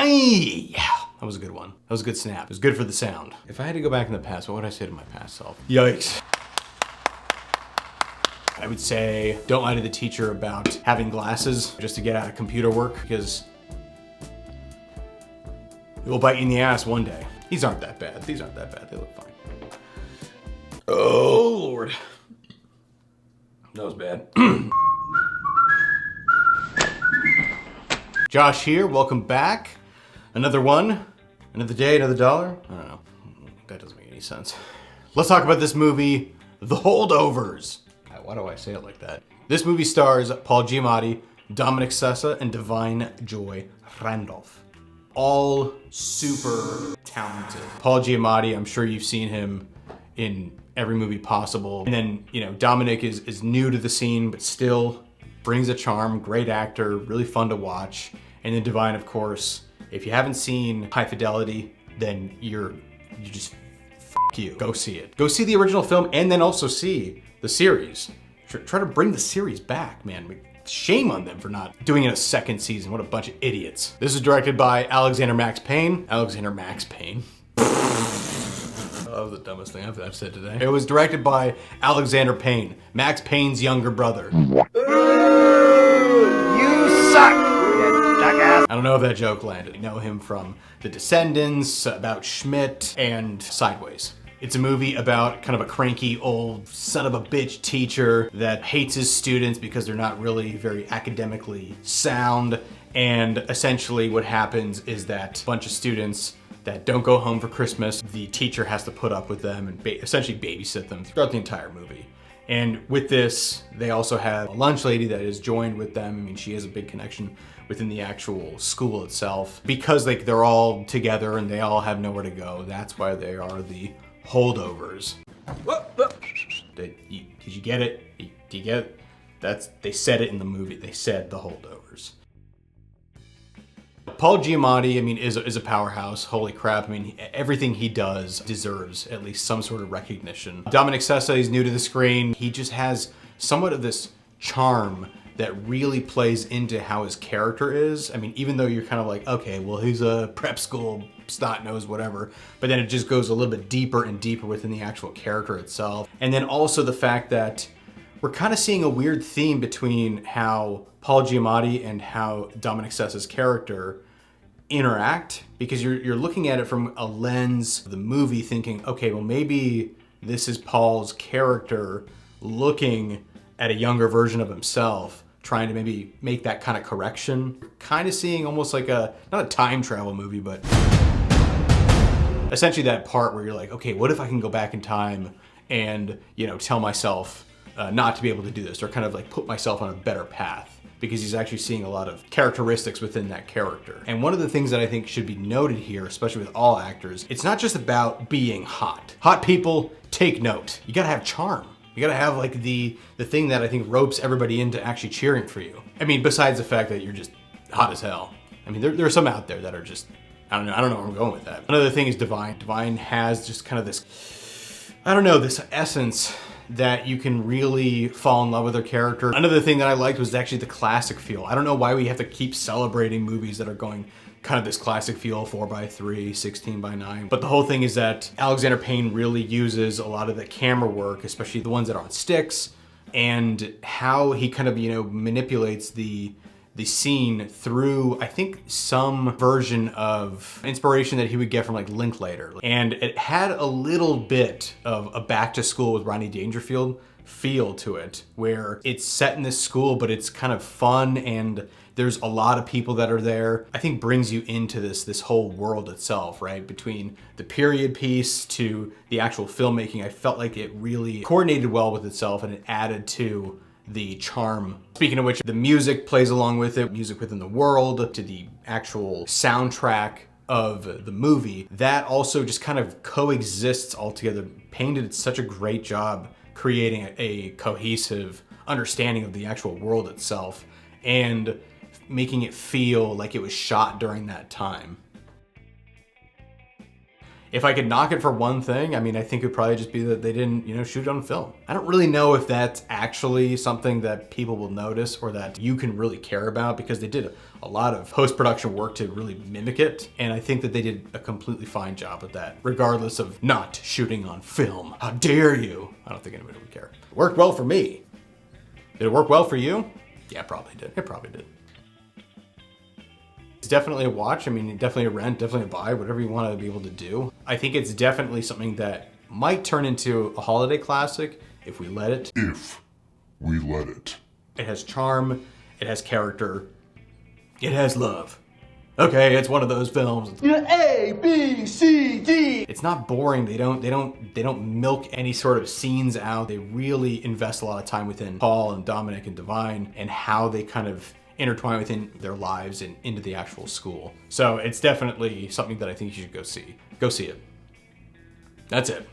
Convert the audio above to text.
Yeah, that was a good one. That was a good snap. It was good for the sound. If I had to go back in the past, what would I say to my past self? Yikes. I would say, don't lie to the teacher about having glasses just to get out of computer work, because it will bite you in the ass one day. These aren't that bad. These aren't that bad. They look fine. Oh, Lord. That was bad. Josh here, welcome back. Another one, another day, another dollar. I don't know, that doesn't make any sense. Let's talk about this movie, The Holdovers. Why do I say it like that? This movie stars Paul Giamatti, Dominic Sessa, and Divine Joy Randolph. All super talented. Paul Giamatti, I'm sure you've seen him in every movie possible. And then, you know, Dominic is new to the scene, but still brings a charm, great actor, really fun to watch. And then Divine, of course, if you haven't seen High Fidelity, then you just f you. Go see it. Go see the original film and then also see the series. Try to bring the series back, man. Shame on them for not doing it a second season. What a bunch of idiots. This is directed by Alexander Max Payne. Alexander Max Payne. That was the dumbest thing I've said today. It was directed by Alexander Payne, Max Payne's younger brother. You suck, you jackass. I don't know if that joke landed. You know him from The Descendants, about Schmidt, and Sideways. It's a movie about kind of a cranky old son of a bitch teacher that hates his students because they're not really very academically sound. And essentially what happens is that a bunch of students that don't go home for Christmas, the teacher has to put up with them and essentially babysit them throughout the entire movie. And with this, they also have a lunch lady that is joined with them. I mean, she has a big connection within the actual school itself. Because like they're all together and they all have nowhere to go, that's why they are the Holdovers. Did you get it? Do you get it? They said it in the movie. They said the Holdovers. Paul Giamatti, I mean, is a powerhouse. Holy crap. I mean, everything he does deserves at least some sort of recognition. Dominic Sessa, he's new to the screen. He just has somewhat of this charm that really plays into how his character is. I mean, even though you're kind of like, okay, well, he's a prep school snot nose, whatever, but then it just goes a little bit deeper and deeper within the actual character itself. And then also the fact that we're kind of seeing a weird theme between how Paul Giamatti and how Dominic Sessa's character interact, because you're looking at it from a lens of the movie thinking, okay, well, maybe this is Paul's character looking at a younger version of himself, trying to maybe make that kind of correction. Kind of seeing almost like not a time travel movie, but essentially that part where you're like, okay, what if I can go back in time and, you know, tell myself not to be able to do this, or kind of like put myself on a better path, because he's actually seeing a lot of characteristics within that character. And one of the things that I think should be noted here, especially with all actors, it's not just about being hot. Hot people, take note. You gotta have charm. You gotta have like the thing that I think ropes everybody into actually cheering for you. I mean, besides the fact that you're just hot as hell. I mean, there are some out there that are just, I don't know where I'm going with that. Another thing is Divine. Divine has just kind of this, I don't know, this essence that you can really fall in love with her character. Another thing that I liked was actually the classic feel. I don't know why we have to keep celebrating movies that are going kind of this classic feel, 4:3, 16:9. But the whole thing is that Alexander Payne really uses a lot of the camera work, especially the ones that are on sticks, and how he kind of, you know, manipulates the scene through, I think, some version of inspiration that he would get from like Linklater. And it had a little bit of a Back to School with Rodney Dangerfield feel to it, where it's set in this school, but it's kind of fun and there's a lot of people that are there. I think brings you into this whole world itself, right? Between the period piece to the actual filmmaking, I felt like it really coordinated well with itself and it added to the charm. Speaking of which, the music plays along with it, music within the world, to the actual soundtrack of the movie. That also just kind of coexists all together. Payne did such a great job creating a cohesive understanding of the actual world itself and making it feel like it was shot during that time. If I could knock it for one thing, I mean, I think it'd probably just be that they didn't, shoot it on film. I don't really know if that's actually something that people will notice or that you can really care about, because they did a lot of post-production work to really mimic it. And I think that they did a completely fine job of that, regardless of not shooting on film. How dare you? I don't think anybody would care. It worked well for me. Did it work well for you? Yeah, it probably did. It probably did. It's definitely a watch. I mean, definitely a rent, definitely a buy, whatever you want to be able to do. I think it's definitely something that might turn into a holiday classic if we let it. If we let it. It has charm, it has character, it has love. Okay, it's one of those films. A, B, C, D. It's not boring. They don't milk any sort of scenes out. They really invest a lot of time within Paul and Dominic and Divine and how they kind of intertwine within their lives and into the actual school. So it's definitely something that I think you should go see. Go see it. That's it.